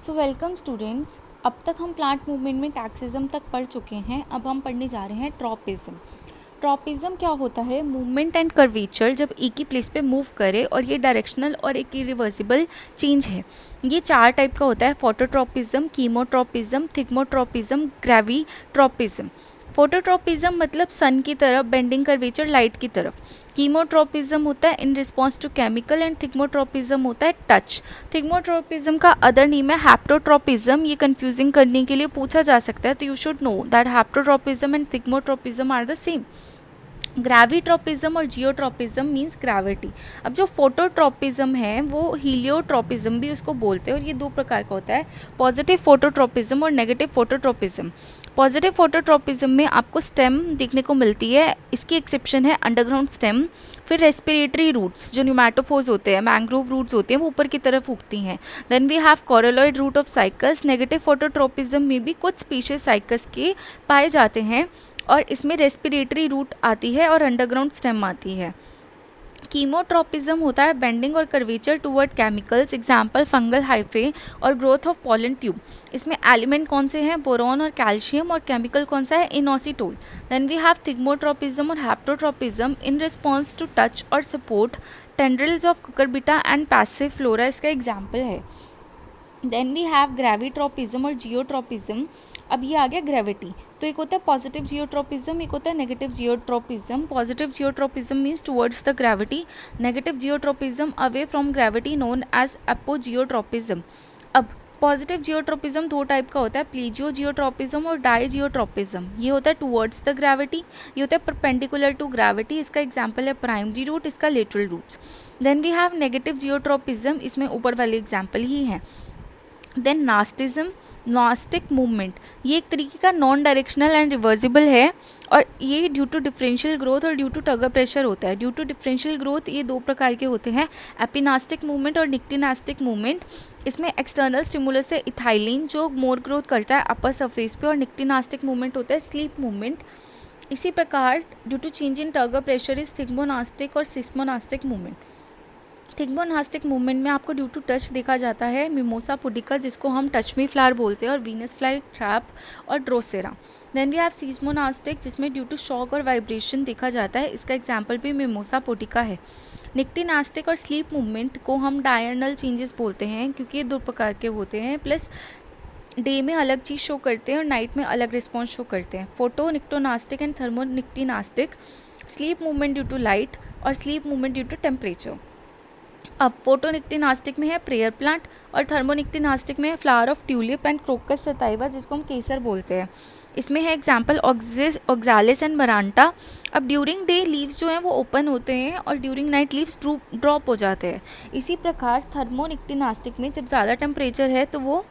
So welcome students. अब तक हम प्लांट मूवमेंट में टैक्सिज्म तक पढ़ चुके हैं। अब हम पढ़ने जा रहे हैं ट्रॉपिज्म। ट्रॉपिज्म क्या होता है? मूवमेंट एंड कर्वेचर जब एक ही प्लेस पे मूव करे, और ये डायरेक्शनल और एक इरिवर्सिबल चेंज है। ये 4 टाइप का होता है: फोटोट्रॉपिज्म, कीमोट्रॉपिज्म, थिग्मोट्रॉपिज्म, ग्रेविट्रॉपिज्म। फोटोट्रॉपिज्म मतलब सन की तरफ, बेंडिंग कर्वेचर लाइट की तरफ। कीमोट्रॉपिज्म होता है in response to chemical, and thigmotropism होता है टच। थिग्मोट्रॉपिज्म का अदर नेम है हैप्टोट्रॉपिज्म। ये कंफ्यूजिंग करने के लिए पूछा जा सकता है, तो you should know that haptotropism and thigmotropism are the same. Gravitropism और जियोट्रॉपिज्म मीन्स ग्रेविटी। अब जो फोटोट्रॉपिज्म है वो हीलियोट्रॉपिज्म भी उसको बोलते हैं, और ये 2 प्रकार का होता है: पॉजिटिव फोटोट्रॉपिज्म और नेगेटिव फोटोट्रॉपिज्म। पॉजिटिव फोटोट्रॉपिज्म में आपको स्टेम देखने को मिलती है, इसकी एक्सेप्शन है अंडरग्राउंड स्टेम। फिर रेस्पिरेटरी रूट्स जो न्यूमैटोफोर्स होते हैं, मैंग्रोव रूट्स होते हैं, वो ऊपर की तरफ उगती हैं। Then we have coralloid root of cycas. Negative phototropism में भी कुछ स्पीशीज साइकस के पाए जाते हैं, और इसमें रेस्पिरेटरी रूट आती है और अंडरग्राउंड स्टेम आती है। कीमोट्रॉपिज्म होता है बेंडिंग और curvature toward chemicals, example fungal hyphae और ग्रोथ ऑफ पॉलन ट्यूब। इसमें एलिमेंट कौन से हैं? बोरॉन और कैल्शियम, और केमिकल कौन सा है? Inositol. Then we have thigmotropism और haptotropism in response to touch और support tendrils of cucurbita and passive flora, इसका एग्जाम्पल है। देन वी हैव ग्रेविट्रॉपिज्म और जियोट्रॉपिज्म। अब ये आ गया ग्रेविटी। तो एक होता है पॉजिटिव जियोट्रॉपिज्म, एक होता है negative geotropism. Positive geotropism means towards the gravity, negative geotropism away from gravity, known as apogeotropism. अब पॉजिटिव जियोट्रॉपिज्म 2 टाइप का होता है: प्लीजियो जियोट्रॉपिज्म और डायजियोट्रॉपिज्म। ये होता है टुवर्ड्स द ग्रेविटी, ये होता है परपेंडिकुलर टू ग्रेविटी। इसका एग्जाम्पल है प्राइमरी रूट, इसका lateral roots. Then we have negative geotropism, इसमें ऊपर वाले एग्जाम्पल ही हैं। देन नास्टिज्म, नॉस्टिक मूवमेंट, ये एक तरीके का नॉन डायरेक्शनल एंड रिवर्सिबल है, और ये ड्यू टू डिफरेंशियल ग्रोथ और ड्यू टू टगर प्रेशर होता है। ड्यू टू डिफरेंशियल ग्रोथ ये 2 प्रकार के होते हैं: एपिनास्टिक मूवमेंट और निक्टिनास्टिक मूवमेंट। इसमें एक्सटर्नल स्टिमुलस से इथाइलिन जो मोर ग्रोथ करता है अपर सरफेस पे, और निक्टिनास्टिक मूवमेंट होता है स्लीप मूवमेंट। इसी प्रकार due to change in turgor pressure is thigmonastic और सिस्मोनास्टिक मूवमेंट। थिग्मोनास्टिक मूवमेंट में आपको ड्यू टू टच देखा जाता है मिमोसा पुडिका, जिसको हम टच मी फ्लावर बोलते हैं, और वीनस फ्लाई ट्रैप और ड्रोसेरा। देन वी हैव सीस्मोनास्टिक, जिसमें ड्यू टू शॉक और वाइब्रेशन देखा जाता है, इसका एग्जाम्पल भी मिमोसा पुडिका है। निक्टिनास्टिक और स्लीप मूवमेंट को हम डायर्नल चेंजेस बोलते हैं, क्योंकि ये 2 प्रकार के होते हैं, प्लस डे में अलग चीज़ शो करते हैं और नाइट में अलग रिस्पॉन्स शो करते हैं। Photonyctinastic and thermonyctinastic, sleep movement due to light और sleep movement due to temperature. अब फोटोनिक्टिनास्टिक में है प्रेयर प्लांट, और थर्मोनिक्टिनास्टिक में है flower of tulip and crocus sativa, जिसको हम केसर बोलते हैं। इसमें है एग्जाम्पल ऑक्सालिस एंड मरांटा। अब ड्यूरिंग डे लीव्स जो हैं वो ओपन होते हैं, और ड्यूरिंग नाइट लीव्स ड्रॉप हो जाते हैं। इसी प्रकार थर्मोनिक्टिनास्टिक में जब ज़्यादा टेम्परेचर है तो वो,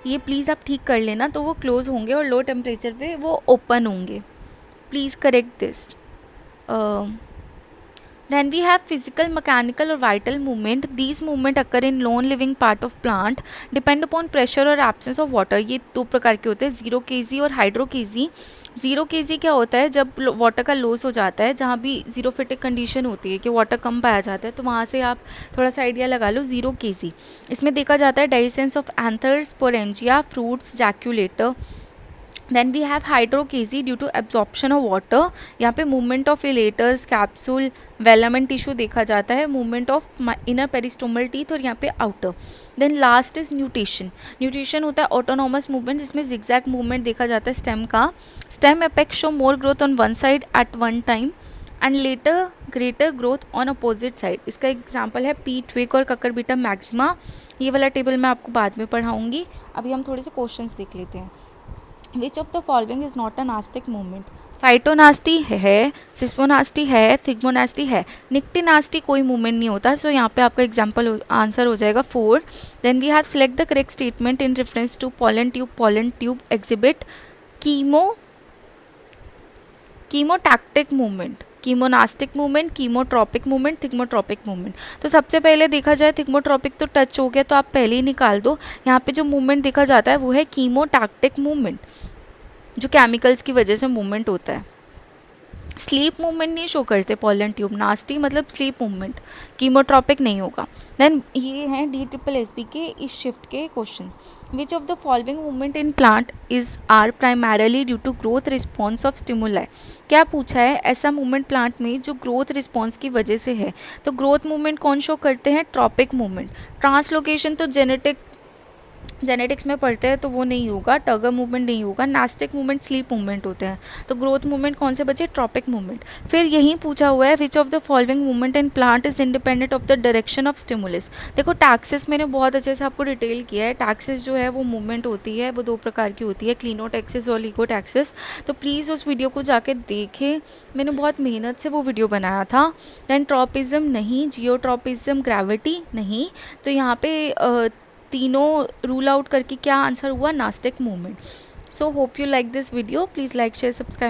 ये प्लीज़ आप ठीक कर लेना, तो वो क्लोज होंगे, और लो टेम्परेचर पे वो ओपन होंगे। Please correct this. Then we have physical, mechanical or vital movement. These movement occur in non-living part of plant, depend upon pressure or absence of water. ये 2 प्रकार के होते हैं: 0 kg और हाइड्रो kg। 0 kg क्या होता है? जब वाटर का लॉस हो जाता है, जहाँ भी जीरोफिटिक कंडीशन होती है कि वाटर कम पाया जाता है, तो वहाँ से आप थोड़ा सा आइडिया लगा लो। 0 kg इसमें देखा जाता है dehiscence of anthers, sporangia, fruits, jaculator. Then we have hydrochasy due to absorption of water. यहाँ पे movement of elaters, capsule, velum and tissue देखा जाता है, movement of inner peristomal teeth, और यहाँ पे outer. Then last is nutrition. Nutrition होता है ऑटोनॉमस मूवमेंट, जिसमें जिगजैग मूवमेंट देखा जाता है स्टेम का। Stem apex show more growth on one side at one time, and letter greater growth on opposite side. इसका एग्जाम्पल है पी ट्विग और ककरबिटा मैक्सिमा। ये वाला टेबल मैं आपको बाद में पढ़ाऊँगी। अभी हम थोड़े से क्वेश्चंस देख लेते हैं। Which of the following is not a nastic movement? Phytonasty है, सिस्मोनास्टी है, थिग्मोनास्टी है, निक्टिनास्टी कोई मूवमेंट नहीं होता। सो यहाँ पे आपका एग्जाम्पल आंसर हो जाएगा 4। Then we have select the correct statement in reference to pollen tube. Pollen tube exhibit chemotactic movement, chemonastic movement, chemotropic movement, thigmotropic movement. तो सबसे पहले देखा जाए थिग्मोट्रॉपिक तो टच हो गया, तो आप पहले ही निकाल दो। यहाँ पे जो मूवमेंट देखा जाता है वो है कीमोटैक्टिक मूवमेंट, जो केमिकल्स की वजह से मूवमेंट होता है। स्लीप मूवमेंट नहीं शो करते पॉलन ट्यूब, नास्टी मतलब स्लीप मूवमेंट, कीमोट्रॉपिक नहीं होगा। देन ये हैं DSSB के इस शिफ्ट के questions. Which of the following movement in plant is are primarily due to growth response of stimuli. क्या पूछा है, ऐसा मूवमेंट प्लांट में जो ग्रोथ रिस्पॉन्स की वजह से है। तो ग्रोथ मूवमेंट कौन शो करते हैं, ट्रॉपिक मूवमेंट। ट्रांसलोकेशन तो जेनेटिक्स में पढ़ते हैं तो वो नहीं होगा, टगर मूवमेंट नहीं होगा, नास्टिक मूवमेंट स्लीप मूवमेंट होते हैं। तो ग्रोथ मूवमेंट कौन से बचे, ट्रॉपिक मूवमेंट। फिर यही पूछा हुआ है विच of the following movement in plant is independent of the direction of stimulus. देखो टैक्सिस मैंने बहुत अच्छे से आपको डिटेल किया है। टैक्सिस जो है वो मूवमेंट होती है, वो 2 प्रकार की होती है, क्लिनोटैक्सिस और लिगोटैक्सिस। तो प्लीज़ उस वीडियो को जाके देखें, मैंने बहुत मेहनत से वो वीडियो बनाया था। दैन ट्रॉपिज्म नहीं, जियोट्रॉपिज्म, ग्रेविटी नहीं। तो यहाँ पे तीनों रूल आउट करके क्या आंसर हुआ, nastic movement. So hope you like this video, please like share subscribe.